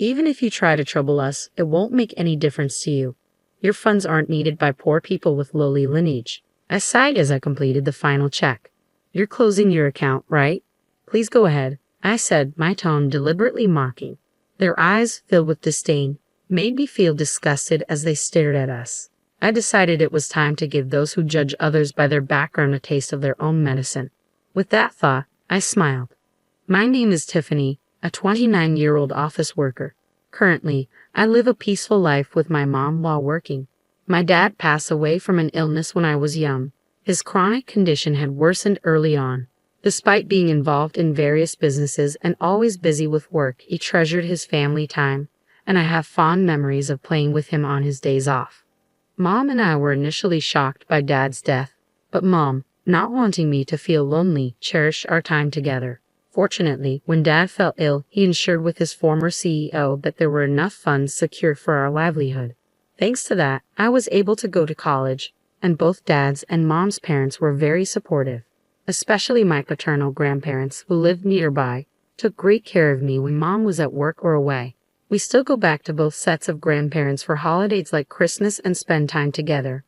Even if you try to trouble us, it won't make any difference to you. Your funds aren't needed by poor people with lowly lineage. I sighed as I completed the final check. You're closing your account, right? Please go ahead, I said, my tone deliberately mocking. Their eyes, filled with disdain, made me feel disgusted as they stared at us. I decided it was time to give those who judge others by their background a taste of their own medicine. With that thought, I smiled. My name is Tiffany, a 29-year-old office worker. Currently, I live a peaceful life with my mom while working. My dad passed away from an illness when I was young. His chronic condition had worsened early on. Despite being involved in various businesses and always busy with work, he treasured his family time, and I have fond memories of playing with him on his days off. Mom and I were initially shocked by Dad's death, but Mom, not wanting me to feel lonely, cherished our time together. Fortunately, when Dad fell ill, he ensured with his former CEO that there were enough funds secured for our livelihood. Thanks to that, I was able to go to college, and both Dad's and Mom's parents were very supportive. Especially my paternal grandparents, who lived nearby, took great care of me when Mom was at work or away. We still go back to both sets of grandparents for holidays like Christmas and spend time together.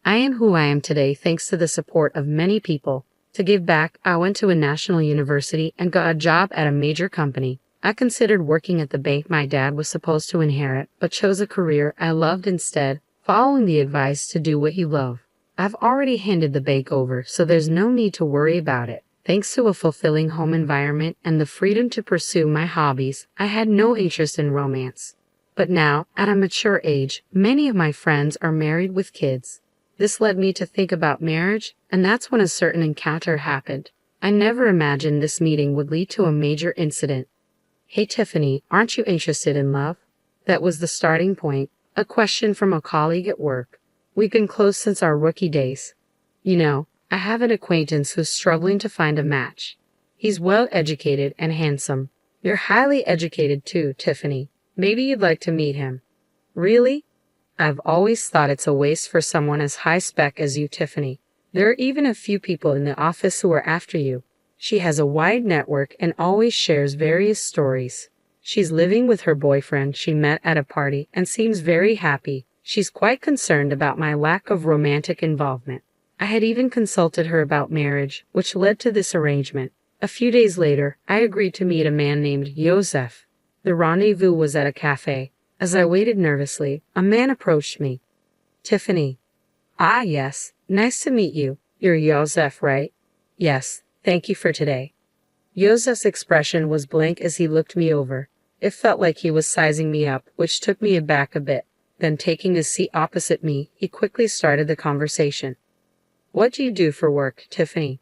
I am who I am today thanks to the support of many people. To give back, I went to a national university and got a job at a major company. I considered working at the bank my dad was supposed to inherit, but chose a career I loved instead, following the advice to do what you love. I've already handed the bank over, so there's no need to worry about it. Thanks to a fulfilling home environment and the freedom to pursue my hobbies, I had no interest in romance. But now, at a mature age, many of my friends are married with kids. This led me to think about marriage, and that's when a certain encounter happened. I never imagined this meeting would lead to a major incident. Hey Tiffany, aren't you interested in love? That was the starting point, a question from a colleague at work. We've been close since our rookie days. You know, I have an acquaintance who's struggling to find a match. He's well educated and handsome. You're highly educated too, Tiffany. Maybe you'd like to meet him. Really? I've always thought it's a waste for someone as high spec as you, Tiffany. There are even a few people in the office who are after you. She has a wide network and always shares various stories. She's living with her boyfriend she met at a party and seems very happy. She's quite concerned about my lack of romantic involvement. I had even consulted her about marriage, which led to this arrangement. A few days later, I agreed to meet a man named Joseph. The rendezvous was at a cafe. As I waited nervously, a man approached me. Tiffany. Ah, yes. Nice to meet you. You're Joseph, right? Yes. Thank you for today. Joseph's expression was blank as he looked me over. It felt like he was sizing me up, which took me aback a bit. Then taking his seat opposite me, he quickly started the conversation. What do you do for work, Tiffany?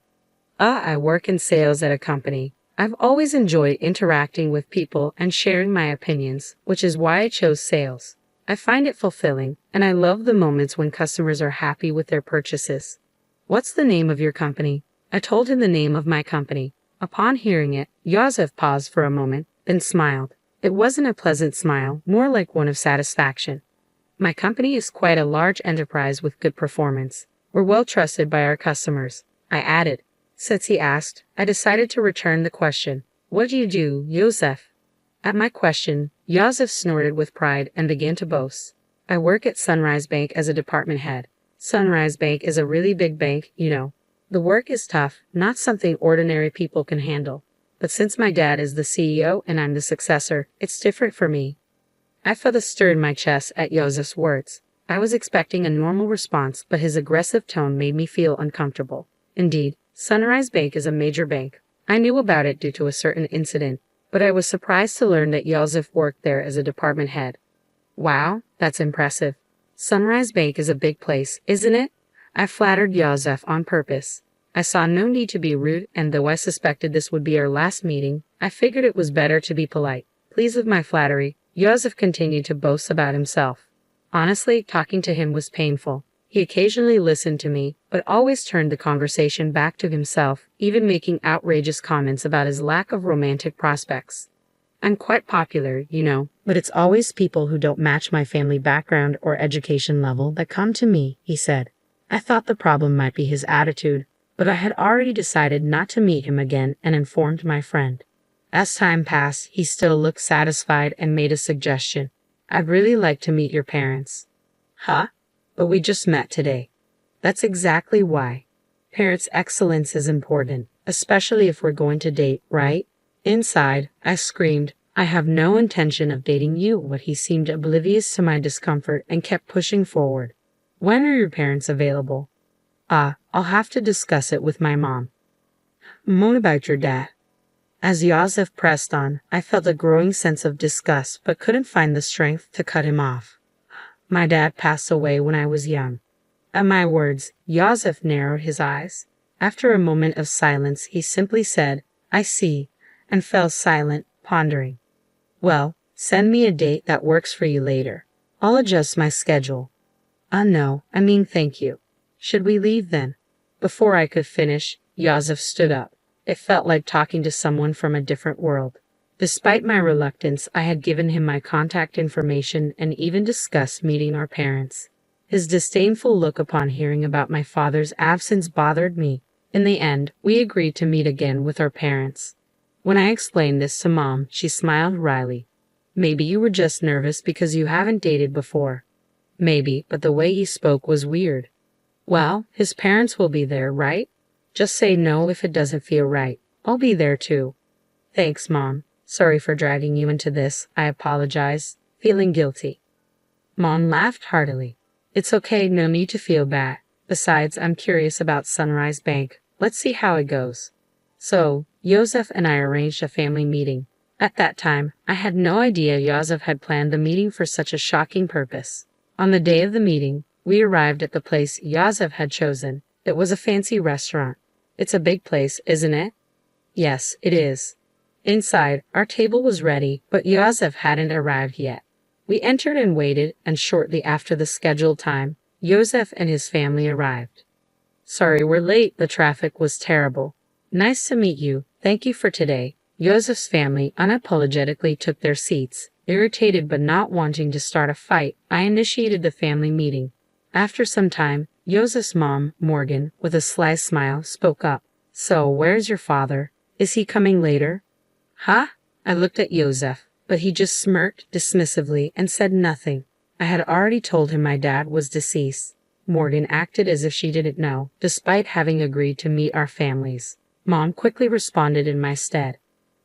I work in sales at a company. I've always enjoyed interacting with people and sharing my opinions, which is why I chose sales. I find it fulfilling, and I love the moments when customers are happy with their purchases. What's the name of your company? I told him the name of my company. Upon hearing it, Joseph paused for a moment, then smiled. It wasn't a pleasant smile, more like one of satisfaction. My company is quite a large enterprise with good performance. We're well trusted by our customers, I added. Since he asked, I decided to return the question. What do you do, Joseph? At my question, Joseph snorted with pride and began to boast. I work at Sunrise Bank as a department head. Sunrise Bank is a really big bank, you know. The work is tough, not something ordinary people can handle. But since my dad is the CEO and I'm the successor, it's different for me. I felt a stir in my chest at Joseph's words. I was expecting a normal response, but his aggressive tone made me feel uncomfortable. Indeed, Sunrise Bank is a major bank. I knew about it due to a certain incident, but I was surprised to learn that Joseph worked there as a department head. Wow, that's impressive. Sunrise Bank is a big place, isn't it? I flattered Joseph on purpose. I saw no need to be rude, and though I suspected this would be our last meeting, I figured it was better to be polite. Pleased with my flattery, Joseph continued to boast about himself. Honestly, talking to him was painful. He occasionally listened to me, but always turned the conversation back to himself, even making outrageous comments about his lack of romantic prospects. I'm quite popular, you know, but it's always people who don't match my family background or education level that come to me, he said. I thought the problem might be his attitude, but I had already decided not to meet him again and informed my friend. As time passed, he still looked satisfied and made a suggestion. I'd really like to meet your parents. Huh? But we just met today. That's exactly why. Parents' excellence is important, especially if we're going to date, right? Inside, I screamed, I have no intention of dating you, but he seemed oblivious to my discomfort and kept pushing forward. When are your parents available? I'll have to discuss it with my mom. What about your dad? As Joseph pressed on, I felt a growing sense of disgust but couldn't find the strength to cut him off. My dad passed away when I was young. At my words, Joseph narrowed his eyes. After a moment of silence, he simply said, I see, and fell silent, pondering. Well, send me a date that works for you later. I'll adjust my schedule. No, thank you. Should we leave then? Before I could finish, Joseph stood up. It felt like talking to someone from a different world. Despite my reluctance, I had given him my contact information and even discussed meeting our parents. His disdainful look upon hearing about my father's absence bothered me. In the end, we agreed to meet again with our parents. When I explained this to Mom, she smiled wryly. Maybe you were just nervous because you haven't dated before. Maybe, but the way he spoke was weird. Well, his parents will be there, right? Just say no if it doesn't feel right. I'll be there too. Thanks, Mom. Sorry for dragging you into this, I apologized, feeling guilty. Mom laughed heartily. It's okay, no need to feel bad. Besides, I'm curious about Sunrise Bank. Let's see how it goes. So, Joseph and I arranged a family meeting. At that time, I had no idea Joseph had planned the meeting for such a shocking purpose. On the day of the meeting, we arrived at the place Joseph had chosen. It was a fancy restaurant. It's a big place, isn't it? Yes, it is. Inside, our table was ready, but Joseph hadn't arrived yet. We entered and waited, and shortly after the scheduled time, Joseph and his family arrived. Sorry we're late, the traffic was terrible. Nice to meet you, thank you for today. Joseph's family unapologetically took their seats. Irritated but not wanting to start a fight, I initiated the family meeting. After some time, Joseph's mom, Morgan, with a sly smile, spoke up. So, where's your father? Is he coming later? Huh? I looked at Joseph, but he just smirked dismissively and said nothing. I had already told him my dad was deceased. Morgan acted as if she didn't know, despite having agreed to meet our families. Mom quickly responded in my stead.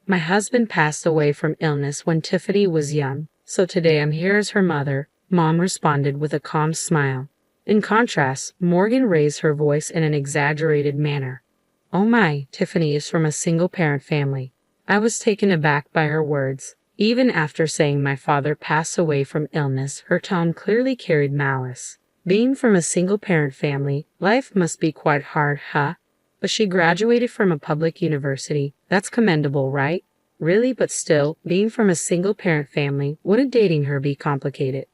My husband passed away from illness when Tiffany was young, so today I'm here as her mother, Mom responded with a calm smile. In contrast, Morgan raised her voice in an exaggerated manner. Oh my, Tiffany is from a single-parent family. I was taken aback by her words. Even after saying my father passed away from illness, her tone clearly carried malice. Being from a single-parent family, life must be quite hard, huh? But she graduated from a public university. That's commendable, right? Really, but still, being from a single-parent family, wouldn't dating her be complicated?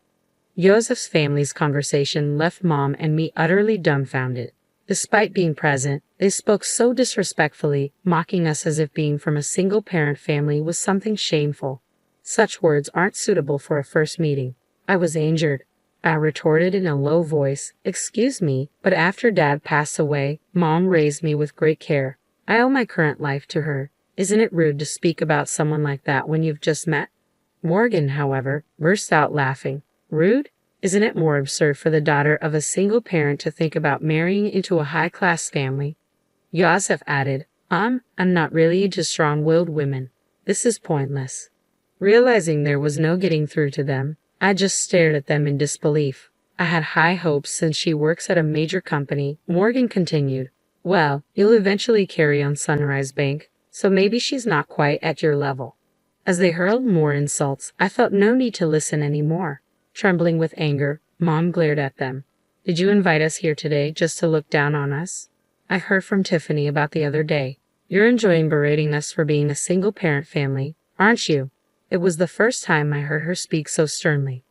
Joseph's family's conversation left Mom and me utterly dumbfounded. Despite being present, they spoke so disrespectfully, mocking us as if being from a single-parent family was something shameful. Such words aren't suitable for a first meeting. I was injured. I retorted in a low voice, excuse me, but after Dad passed away, Mom raised me with great care. I owe my current life to her. Isn't it rude to speak about someone like that when you've just met? Morgan, however, burst out laughing. Rude? Isn't it more absurd for the daughter of a single parent to think about marrying into a high-class family? Joseph added, I'm not really into strong-willed women. This is pointless. Realizing there was no getting through to them, I just stared at them in disbelief. I had high hopes since she works at a major company. Morgan continued, well, you'll eventually carry on Sunrise Bank, so maybe she's not quite at your level. As they hurled more insults, I felt no need to listen anymore. Trembling with anger, Mom glared at them. Did you invite us here today just to look down on us? I heard from Tiffany about the other day. You're enjoying berating us for being a single-parent family, aren't you? It was the first time I heard her speak so sternly.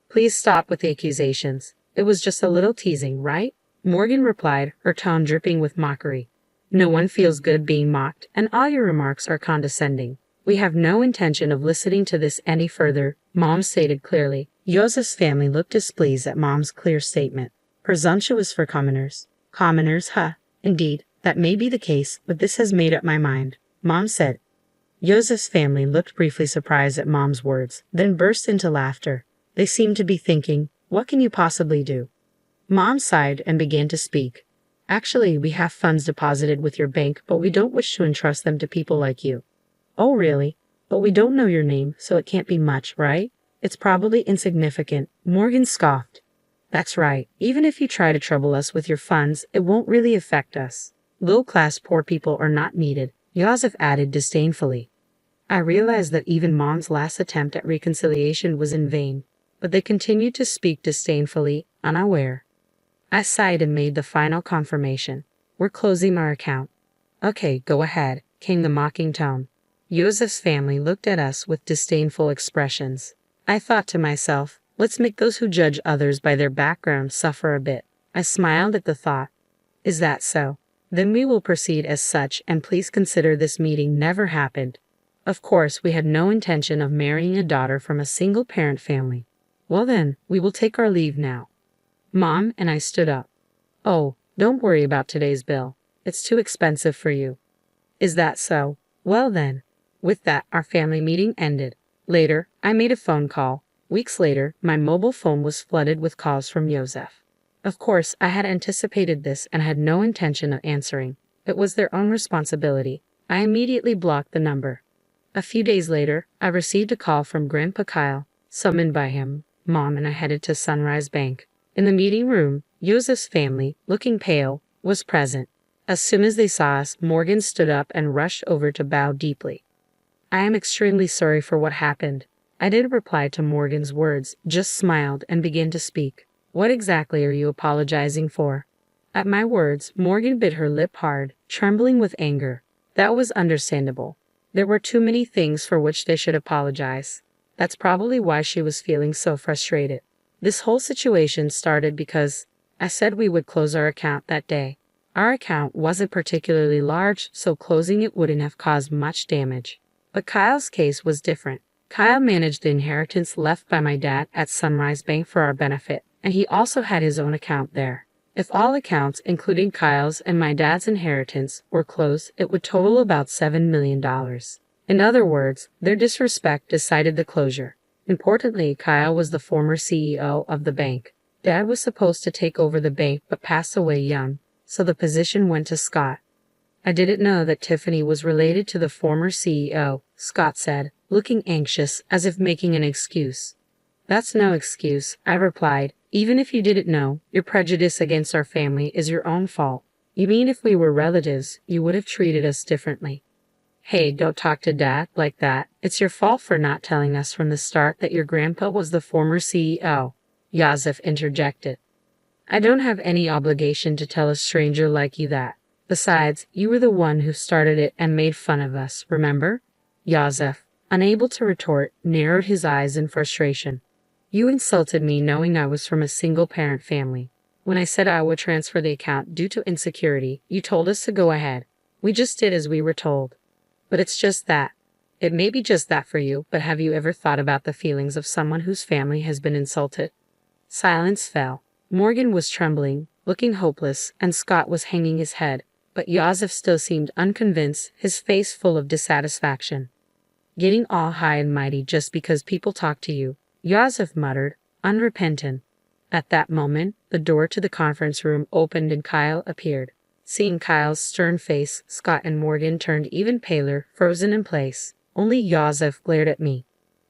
Please stop with the accusations. It was just a little teasing, right? Morgan replied, her tone dripping with mockery. No one feels good being mocked, and all your remarks are condescending. We have no intention of listening to this any further, Mom stated clearly. Joseph's family looked displeased at Mom's clear statement. Presumptuous for commoners. Commoners, huh? Indeed, that may be the case, but this has made up my mind, Mom said. Joseph's family looked briefly surprised at Mom's words, then burst into laughter. They seemed to be thinking, what can you possibly do? Mom sighed and began to speak. Actually, we have funds deposited with your bank, but we don't wish to entrust them to people like you. Oh, really? But we don't know your name, so it can't be much, right? It's probably insignificant. Morgan scoffed. That's right. Even if you try to trouble us with your funds, it won't really affect us. Low-class poor people are not needed, Joseph added disdainfully. I realized that even Mom's last attempt at reconciliation was in vain, but they continued to speak disdainfully, unaware. I sighed and made the final confirmation. We're closing our account. Okay, go ahead, came the mocking tone. Joseph's family looked at us with disdainful expressions. I thought to myself, let's make those who judge others by their background suffer a bit. I smiled at the thought. Is that so? Then we will proceed as such, and please consider this meeting never happened. Of course, we had no intention of marrying a daughter from a single-parent family. Well then, we will take our leave now. Mom and I stood up. Oh, don't worry about today's bill. It's too expensive for you. Is that so? Well then. With that, our family meeting ended. Later, I made a phone call. Weeks later, my mobile phone was flooded with calls from Joseph. Of course, I had anticipated this and had no intention of answering. It was their own responsibility. I immediately blocked the number. A few days later, I received a call from Grandpa Kyle. Summoned by him, Mom and I headed to Sunrise Bank. In the meeting room, Joseph's family, looking pale, was present. As soon as they saw us, Morgan stood up and rushed over to bow deeply. I am extremely sorry for what happened. I didn't reply to Morgan's words, just smiled and began to speak. What exactly are you apologizing for? At my words, Morgan bit her lip hard, trembling with anger. That was understandable. There were too many things for which they should apologize. That's probably why she was feeling so frustrated. This whole situation started because I said we would close our account that day. Our account wasn't particularly large, so closing it wouldn't have caused much damage. But Kyle's case was different. Kyle managed the inheritance left by my dad at Sunrise Bank for our benefit, and he also had his own account there. If all accounts, including Kyle's and my dad's inheritance, were closed, it would total about $7 million. In other words, their disrespect decided the closure. Importantly, Kyle was the former CEO of the bank. Dad was supposed to take over the bank but passed away young, so the position went to Scott. I didn't know that Tiffany was related to the former CEO, Scott said, looking anxious, as if making an excuse. That's no excuse, I replied. Even if you didn't know, your prejudice against our family is your own fault. You mean if we were relatives, you would have treated us differently? Hey, don't talk to Dad like that. It's your fault for not telling us from the start that your grandpa was the former CEO, Joseph interjected. I don't have any obligation to tell a stranger like you that. Besides, you were the one who started it and made fun of us, remember? Joseph, unable to retort, narrowed his eyes in frustration. You insulted me knowing I was from a single-parent family. When I said I would transfer the account due to insecurity, you told us to go ahead. We just did as we were told. But it's just that. It may be just that for you, but have you ever thought about the feelings of someone whose family has been insulted? Silence fell. Morgan was trembling, looking hopeless, and Scott was hanging his head, but Joseph still seemed unconvinced, his face full of dissatisfaction. Getting all high and mighty just because people talk to you, Joseph muttered, unrepentant. At that moment, the door to the conference room opened and Kyle appeared. Seeing Kyle's stern face, Scott and Morgan turned even paler, frozen in place. Only Joseph glared at me.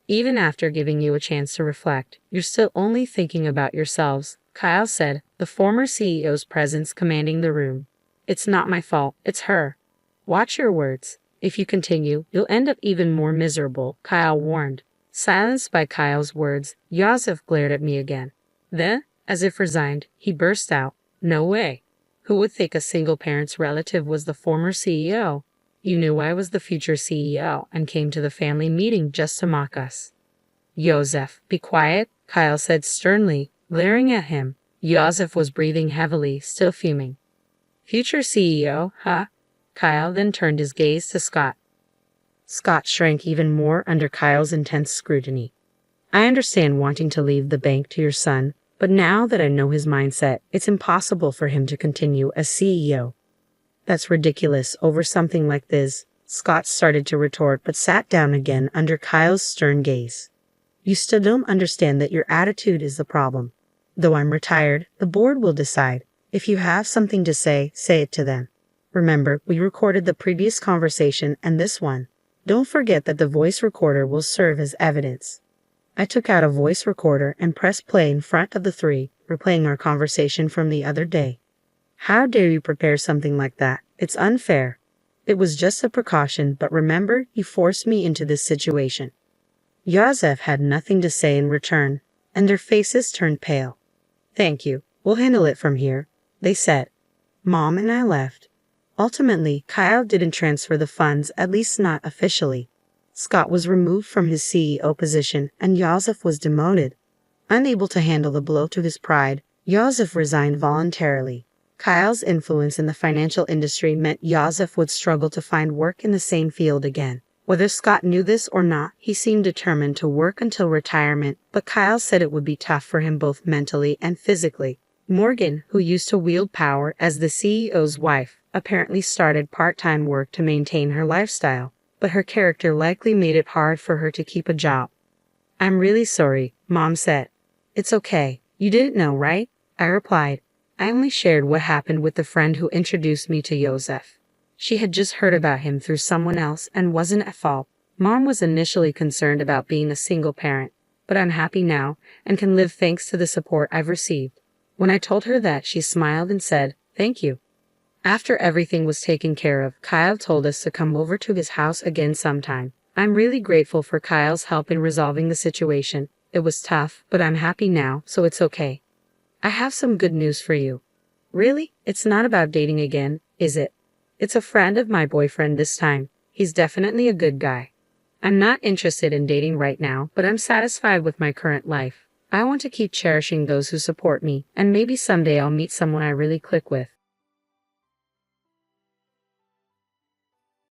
Even after giving you a chance to reflect, you're still only thinking about yourselves, Kyle said, the former CEO's presence commanding the room. It's not my fault, it's her. Watch your words. If you continue, you'll end up even more miserable, Kyle warned. Silenced by Kyle's words, Joseph glared at me again. Then, as if resigned, he burst out, No way. Who would think a single parent's relative was the former CEO? You knew I was the future CEO and came to the family meeting just to mock us. Joseph, be quiet, Kyle said sternly, glaring at him. Joseph was breathing heavily, still fuming. Future CEO, huh? Kyle then turned his gaze to Scott. Scott shrank even more under Kyle's intense scrutiny. I understand wanting to leave the bank to your son, but now that I know his mindset, it's impossible for him to continue as CEO. That's ridiculous over something like this. Scott started to retort but sat down again under Kyle's stern gaze. You still don't understand that your attitude is the problem. Though I'm retired, the board will decide. If you have something to say it to them. Remember, we recorded the previous conversation and this one. Don't forget that the voice recorder will serve as evidence. I took out a voice recorder and pressed play in front of the three, replaying our conversation from the other day. How dare you prepare something like that? It's unfair. It was just a precaution, but remember, you forced me into this situation. Yosef had nothing to say in return, and their faces turned pale. Thank you. We'll handle it from here, they said. Mom and I left. Ultimately, Kyle didn't transfer the funds, at least not officially. Scott was removed from his CEO position, and Yosef was demoted. Unable to handle the blow to his pride, Yosef resigned voluntarily. Kyle's influence in the financial industry meant Yosef would struggle to find work in the same field again. Whether Scott knew this or not, he seemed determined to work until retirement, but Kyle said it would be tough for him both mentally and physically. Morgan, who used to wield power as the CEO's wife, apparently started part-time work to maintain her lifestyle, but her character likely made it hard for her to keep a job. I'm really sorry, Mom said. It's okay. You didn't know, right? I replied. I only shared what happened with the friend who introduced me to Yosef. She had just heard about him through someone else and wasn't at fault. Mom was initially concerned about being a single parent, but I'm happy now and can live thanks to the support I've received. When I told her that, she smiled and said, thank you. After everything was taken care of, Kyle told us to come over to his house again sometime. I'm really grateful for Kyle's help in resolving the situation. It was tough, but I'm happy now, so it's okay. I have some good news for you. Really? It's not about dating again, is it? It's a friend of my boyfriend this time. He's definitely a good guy. I'm not interested in dating right now, but I'm satisfied with my current life. I want to keep cherishing those who support me, and maybe someday I'll meet someone I really click with.